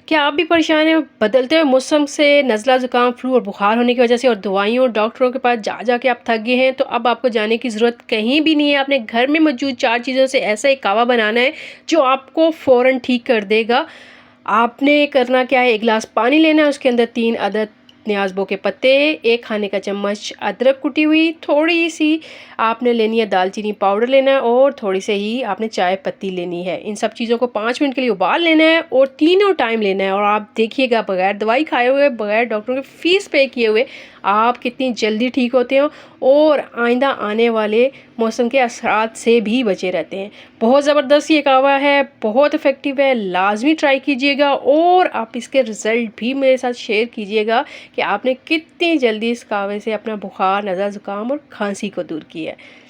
क्या आप भी परेशान हैं बदलते हुए मौसम से नज़ला, ज़ुकाम, फ्लू और बुखार होने की वजह से और दवाइयों और डॉक्टरों के पास जा के आप थक गए हैं? तो अब आपको जाने की ज़रूरत कहीं भी नहीं है। आपने घर में मौजूद 4 चीज़ों से ऐसा एक कावा बनाना है जो आपको फ़ौरन ठीक कर देगा। आपने करना क्या है, 1 गिलास पानी लेना है, उसके अंदर 3 अदद न्याज़बो के पत्ते, 1 खाने का चम्मच अदरक कुटी हुई, थोड़ी-सी आपने लेनी है दालचीनी पाउडर लेना है और थोड़ी से ही आपने चाय पत्ती लेनी है। इन सब चीज़ों को 5 मिनट के लिए उबाल लेना है और तीनों टाइम लेना है और आप देखिएगा बगैर दवाई खाए हुए, बगैर डॉक्टरों की फ़ीस पे किए हुए आप कितनी जल्दी ठीक होते हो और आइंदा आने वाले मौसम के असरात से भी बचे रहते हैं। बहुत ज़बरदस्त ये कावा है, बहुत इफ़ेक्टिव है, लाज़मी ट्राई कीजिएगा और आप इसके रिज़ल्ट भी मेरे साथ शेयर कीजिएगा कि आपने कितनी जल्दी इस कावे से अपना बुखार, नज़ला, ज़ुकाम और खांसी को दूर किया है।